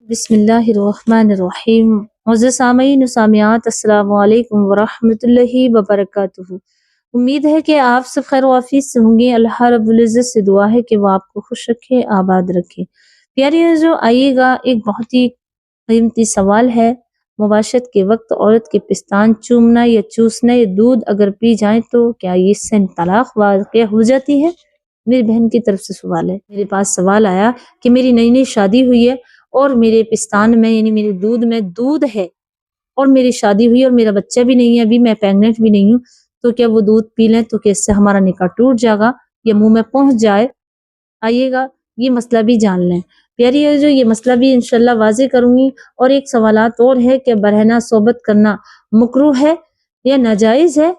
بسم اللہ الرحمن الرحیم۔ معزز سامعین و سامعات، السلام علیکم ورحمۃ اللہ وبرکاتہ۔ امید ہے کہ آپ سب خیر و عافیت سے ہوں گے۔ اللہ رب العزت سے دعا ہے کہ وہ آپ کو خوش رکھے، آباد رکھے۔ پیاری عزیزو، آئیے گا، ایک بہت ہی قیمتی سوال ہے۔ مباشرت کے وقت عورت کے پستان چومنا یا چوسنا یا دودھ اگر پی جائیں تو کیا یہ سے طلاق واقع ہو جاتی ہے؟ میری بہن کی طرف سے سوال ہے۔ میرے پاس سوال آیا کہ میری نئی نئی شادی ہوئی ہے اور میرے پستان میں یعنی میرے دودھ میں دودھ ہے، اور میری شادی ہوئی اور میرا بچہ بھی نہیں ہے، ابھی میں پیگنٹ بھی نہیں ہوں، تو کیا وہ دودھ پی لیں تو کہ اس سے ہمارا نکاح ٹوٹ جائے گا یا منہ میں پہنچ جائے؟ آئیے گا یہ مسئلہ بھی جان لیں۔ پیاری ہے جو یہ مسئلہ بھی انشاءاللہ واضح کروں گی۔ اور ایک سوالات اور ہے کہ برہنہ صحبت کرنا مکروہ ہے یا ناجائز ہے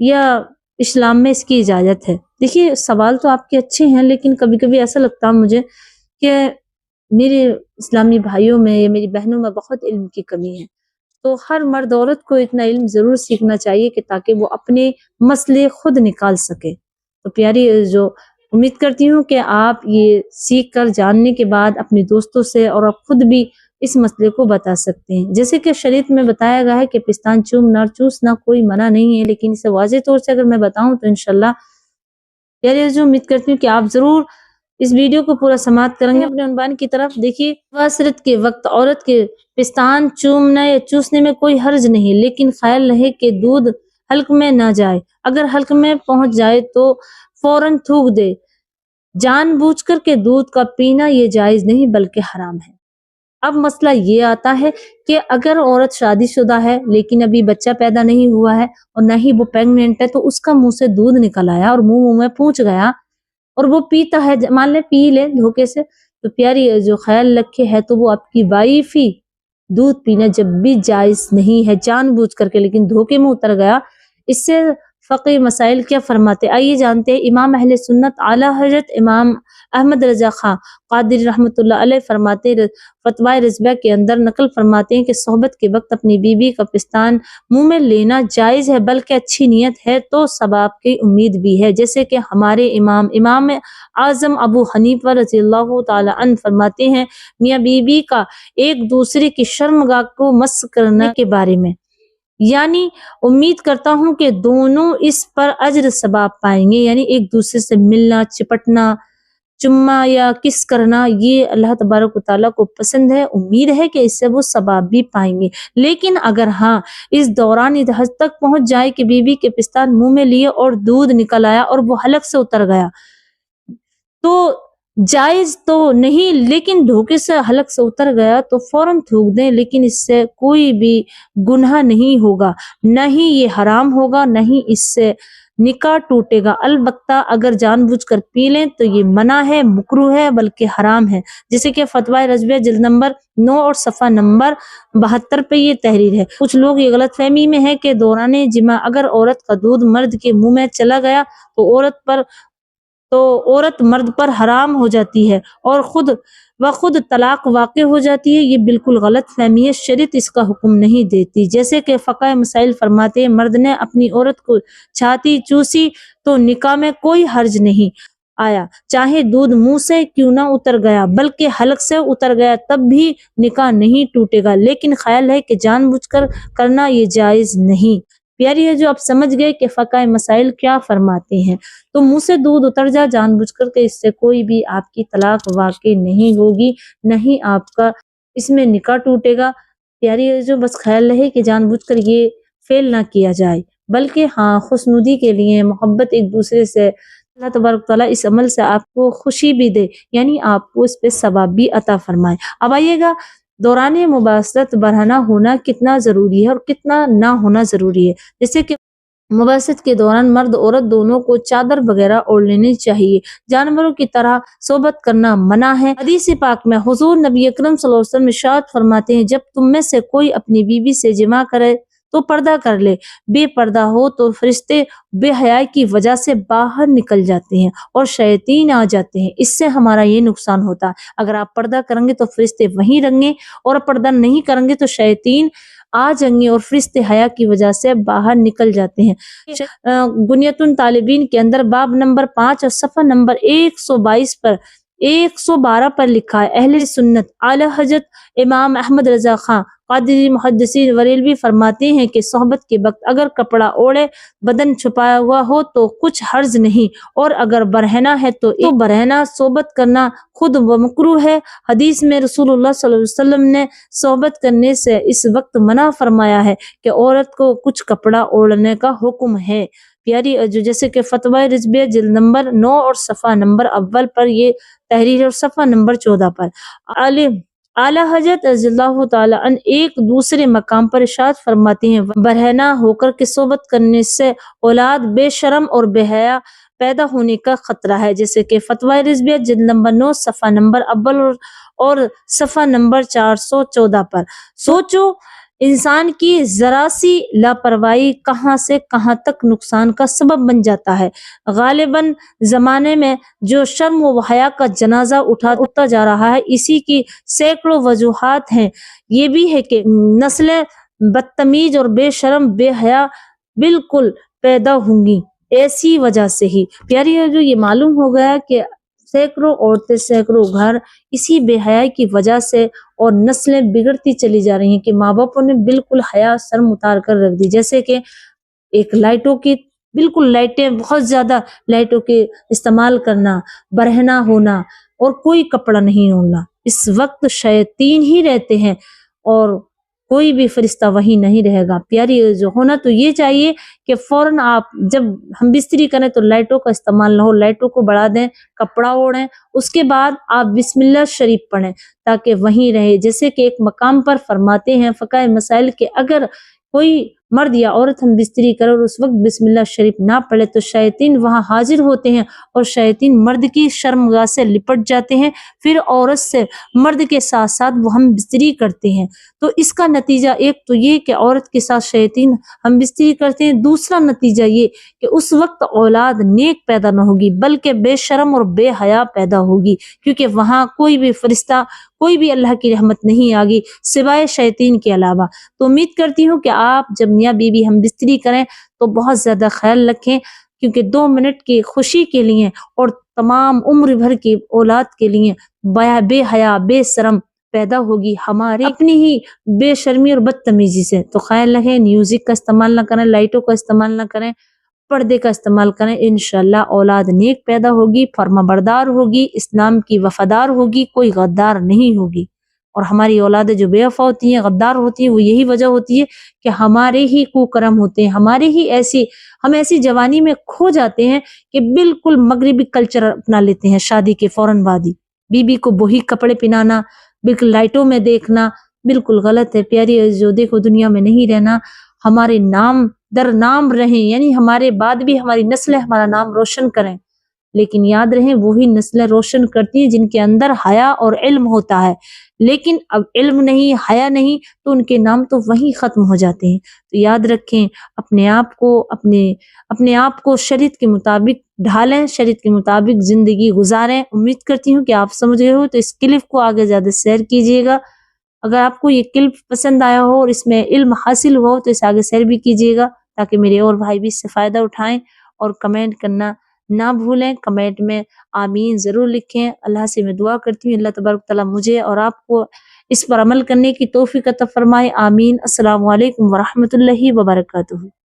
یا اسلام میں اس کی اجازت ہے؟ دیکھیے، سوال تو آپ کے اچھے ہیں، لیکن کبھی کبھی ایسا لگتا ہے مجھے کہ میرے اسلامی بھائیوں میں یا میری بہنوں میں بہت علم کی کمی ہے۔ تو ہر مرد عورت کو اتنا علم ضرور سیکھنا چاہیے کہ تاکہ وہ اپنے مسئلے خود نکال سکے۔ تو پیاری جو امید کرتی ہوں کہ آپ یہ سیکھ کر جاننے کے بعد اپنے دوستوں سے اور آپ خود بھی اس مسئلے کو بتا سکتے ہیں۔ جیسے کہ شریعت میں بتایا گیا ہے کہ پستان چومنا اور چوسنا کوئی منع نہیں ہے، لیکن اسے واضح طور سے اگر میں بتاؤں تو انشاءاللہ پیاری جو امید کرتی ہوں کہ آپ ضرور اس ویڈیو کو پورا سماعت کریں گے۔ اپنے عنوان کی طرف دیکھیے، مباشرت کے وقت عورت کے پستان چومنا یا چوسنے میں کوئی حرج نہیں، لیکن خیال رہے کہ دودھ حلق میں نہ جائے۔ اگر حلق میں پہنچ جائے تو فوراً تھوک دے۔ جان بوجھ کر کے دودھ کا پینا یہ جائز نہیں بلکہ حرام ہے۔ اب مسئلہ یہ آتا ہے کہ اگر عورت شادی شدہ ہے لیکن ابھی بچہ پیدا نہیں ہوا ہے اور نہ ہی وہ پیگنٹ ہے، تو اس کا منہ سے دودھ نکل آیا اور منہ میں پہنچ گیا اور وہ پیتا ہے، مان لے پی لے دھوکے سے، تو پیاری جو خیال رکھے ہے تو وہ آپ کی وائف ہی دودھ پینا جب بھی جائز نہیں ہے جان بوجھ کر کے، لیکن دھوکے میں اتر گیا۔ اس سے فقہ مسائل کیا فرماتے؟ آئیے جانتے ہیں۔ امام اہل سنت اعلیٰ حضرت امام احمد رضا خان قادری رحمۃ اللہ علیہ فرماتے، فتویٰ رضویہ کے اندر نقل فرماتے ہیں کہ صحبت کے وقت اپنی بیوی کا پستان منہ میں لینا جائز ہے، بلکہ اچھی نیت ہے تو ثواب کی امید بھی ہے۔ جیسے کہ ہمارے امام اعظم ابو حنیفہ رضی اللہ تعالی عنہ فرماتے ہیں میاں بیوی کا ایک دوسرے کی شرمگاہ کو مس کرنے کے بارے میں، یعنی امید کرتا ہوں کہ دونوں اس پر اجر ثواب پائیں گے، یعنی ایک دوسرے سے ملنا، چپٹنا، چما یا کس کرنا، یہ اللہ تبارک و تعالیٰ کو پسند ہے۔ امید ہے کہ اس سے وہ ثواب بھی پائیں گے۔ لیکن اگر ہاں اس دوران اس حد تک پہنچ جائے کہ بیوی کے پستان منہ میں لیے اور دودھ نکل آیا اور وہ حلق سے اتر گیا، تو جائز تو نہیں، لیکن دھوکے سے حلق سے اتر گیا تو فوراً تھوک دیں، لیکن اس سے کوئی بھی گناہ نہیں ہوگا، نہ ہی یہ حرام ہوگا، نہ ہی اس سے نکاح ٹوٹے گا۔ البتہ اگر جان بوجھ کر پی لیں تو یہ منع ہے، مکروہ ہے، بلکہ حرام ہے۔ جیسے کہ فتویٰ رضویہ جلد نمبر 9 اور صفحہ نمبر 72 پہ یہ تحریر ہے۔ کچھ لوگ یہ غلط فہمی میں ہے کہ دوران جماع اگر عورت کا دودھ مرد کے منہ میں چلا گیا تو عورت مرد پر حرام ہو جاتی ہے اور خود طلاق واقع ہو جاتی ہے۔ یہ بالکل غلط فہمی ہے، شریعت اس کا حکم نہیں دیتی۔ جیسے کہ فقہ مسائل فرماتے ہیں مرد نے اپنی عورت کو چھاتی چوسی تو نکاح میں کوئی حرج نہیں آیا، چاہے دودھ منہ سے کیوں نہ اتر گیا بلکہ حلق سے اتر گیا، تب بھی نکاح نہیں ٹوٹے گا، لیکن خیال ہے کہ جان بوجھ کر کرنا یہ جائز نہیں۔ پیاری ہے جو آپ سمجھ گئے کہ فقہ مسائل کیا فرماتے ہیں۔ تو منہ سے دودھ اتر جا جان بوجھ کر کے، اس سے کوئی بھی آپ کی طلاق واقع نہیں ہوگی، نہ ہی آپ کا اس میں نکاح ٹوٹے گا۔ پیاری ہے جو بس خیال رہے کہ جان بوجھ کر یہ فعل نہ کیا جائے، بلکہ ہاں خوشنودی کے لیے، محبت ایک دوسرے سے، اللہ تبارک تعالیٰ اس عمل سے آپ کو خوشی بھی دے، یعنی آپ کو اس پہ ثواب بھی عطا فرمائے۔ اب آئیے گا دوران مباشرت برہنہ ہونا کتنا ضروری ہے اور کتنا نہ ہونا ضروری ہے۔ جیسے کہ مباشرت کے دوران مرد عورت دونوں کو چادر وغیرہ اوڑھ لینی چاہیے، جانوروں کی طرح صحبت کرنا منع ہے۔ حدیث پاک میں حضور نبی اکرم صلی اللہ علیہ وسلم ارشاد فرماتے ہیں جب تم میں سے کوئی اپنی بیوی سے جماع کرے تو پردہ کر لے، بے پردہ ہو تو فرشتے بے حیائی کی وجہ سے باہر نکل جاتے ہیں اور شیاطین آ جاتے ہیں۔ اس سے ہمارا یہ نقصان ہوتا ہے، اگر آپ پردہ کریں گے تو فرشتے وہیں رہیں گے، اور پردہ نہیں کریں گے تو شیاطین آ جائیں گے اور فرشتے حیا کی وجہ سے باہر نکل جاتے ہیں۔ بنیۃ الطالبین کے اندر باب نمبر 5 اور صفحہ نمبر 122 پر 112 پر لکھا ہے، اہل سنت اعلی حضرت امام احمد رضا خان قادری محدثین بریلوی فرماتے ہیں کہ صحبت کے وقت اگر کپڑا اوڑھے بدن چھپایا ہوا ہو تو کچھ حرج نہیں، اور اگر برہنہ ہے تو برہنہ صحبت کرنا خود و مکروہ ہے۔ حدیث میں رسول اللہ صلی اللہ علیہ وسلم نے صحبت کرنے سے اس وقت منع فرمایا ہے کہ عورت کو کچھ کپڑا اوڑھنے کا حکم ہے۔ پیاری جیسے کہ فتوی رضویہ جلد نمبر 9 اور صفحہ نمبر اول پر یہ تحریر، اور صفحہ نمبر 14 پر اعلیٰ حضرت رضی اللہ تعالیٰ عنہ ایک دوسرے مقام پر ارشاد فرماتے ہیں، برہنہ ہو کر کے صحبت کرنے سے اولاد بے شرم اور بے حیا پیدا ہونے کا خطرہ ہے، جیسے کہ فتوی رضویہ جلد نمبر 9 صفحہ نمبر اول اور صفحہ نمبر 414 پر۔ سوچو انسان کی ذرا سی لاپرواہی کہاں سے کہاں تک نقصان کا سبب بن جاتا ہے۔ غالباً زمانے میں جو شرم و حیا کا جنازہ اٹھاتا جا رہا ہے، اسی کی سینکڑوں وجوہات ہیں۔ یہ بھی ہے کہ نسلیں بدتمیز اور بے شرم بے حیا بالکل پیدا ہوں گی، ایسی وجہ سے ہی۔ پیاری جو یہ معلوم ہو گیا کہ سینکڑوں عورتیں، سینکڑوں گھر اسی بے حیائی کی وجہ سے اور نسلیں بگڑتی چلی جا رہی ہیں کہ ماں باپوں نے بالکل حیا شرم اتار کر رکھ دی، جیسے کہ ایک لائٹوں کی بالکل لائٹیں بہت زیادہ لائٹوں کے استعمال کرنا، برہنہ ہونا اور کوئی کپڑا نہیں اوڑھنا۔ اس وقت شیاطین ہی رہتے ہیں اور کوئی بھی فرشتہ وہی نہیں رہے گا۔ پیاری جو ہونا تو یہ چاہیے کہ فوراً آپ جب ہم بستری کریں تو لائٹوں کا استعمال نہ ہو، لائٹوں کو بڑھا دیں، کپڑا اوڑھیں، اس کے بعد آپ بسم اللہ شریف پڑھیں تاکہ وہیں رہے۔ جیسے کہ ایک مقام پر فرماتے ہیں فقہ مسائل کہ اگر کوئی مرد یا عورت ہم بستری کرے اور اس وقت بسم اللہ شریف نہ پڑھے تو شیاطین وہاں حاضر ہوتے ہیں اور شیاطین مرد کی شرمگاہ سے لپٹ جاتے ہیں، پھر عورت سے مرد کے ساتھ ساتھ وہ ہم بستری کرتے ہیں۔ تو اس کا نتیجہ ایک تو یہ کہ عورت کے ساتھ شیاطین ہم بستری کرتے ہیں، دوسرا نتیجہ یہ کہ اس وقت اولاد نیک پیدا نہ ہوگی بلکہ بے شرم اور بے حیا پیدا ہوگی، کیونکہ وہاں کوئی بھی فرشتہ، کوئی بھی اللہ کی رحمت نہیں آگی سوائے شیاطین کے علاوہ۔ تو امید کرتی ہوں کہ آپ جب میاں بیوی ہم بستری کریں تو بہت زیادہ خیال رکھیں، کیونکہ 2 منٹ کی خوشی کے لیے اور تمام عمر بھر کی اولاد کے لیے بے حیا بے شرم پیدا ہوگی ہمارے اپنی ہی بے شرمی اور بدتمیزی سے۔ تو خیال رکھیں، میوزک کا استعمال نہ کریں، لائٹوں کا استعمال نہ کریں، پردے کا استعمال کریں، انشاءاللہ اولاد نیک پیدا ہوگی، فرما بردار ہوگی، اسلام کی وفادار ہوگی، کوئی غدار نہیں ہوگی۔ اور ہماری اولادیں جو بے وفا ہوتی ہیں، غدار ہوتی ہیں، وہ یہی وجہ ہوتی ہے کہ ہمارے ہی کوکرم ہوتے ہیں، ہمارے ہی ہم ایسی جوانی میں کھو جاتے ہیں کہ بالکل مغربی کلچر اپنا لیتے ہیں۔ شادی کے فوراً بعد ہی بیوی کو وہی کپڑے پہنانا، بالکل لائٹوں میں دیکھنا بالکل غلط ہے۔ پیاری جو دیکھو دنیا میں نہیں رہنا، ہمارے نام در نام رہیں، یعنی ہمارے بعد بھی ہماری نسلیں ہمارا نام روشن کریں، لیکن یاد رہیں وہی نسلیں روشن کرتی ہیں جن کے اندر حیا اور علم ہوتا ہے، لیکن اب علم نہیں، حیا نہیں، تو ان کے نام تو وہیں ختم ہو جاتے ہیں۔ تو یاد رکھیں، اپنے آپ کو شریعت کے مطابق ڈھالیں، شریعت کے مطابق زندگی گزاریں۔ امید کرتی ہوں کہ آپ سمجھ گئے ہو، تو اس کلپ کو آگے زیادہ شیئر کیجیے گا۔ اگر آپ کو یہ کلپ پسند آیا ہو اور اس میں علم حاصل ہو تو اسے آگے شیئر بھی کیجیے گا تاکہ میرے اور بھائی بھی اس سے فائدہ اٹھائیں، اور کمنٹ کرنا نہ بھولیں، کمنٹ میں آمین ضرور لکھیں۔ اللہ سے میں دعا کرتی ہوں اللہ تبارک تعالیٰ مجھے اور آپ کو اس پر عمل کرنے کی توفیق عطا فرمائے، آمین۔ السلام علیکم ورحمۃ اللہ وبرکاتہ۔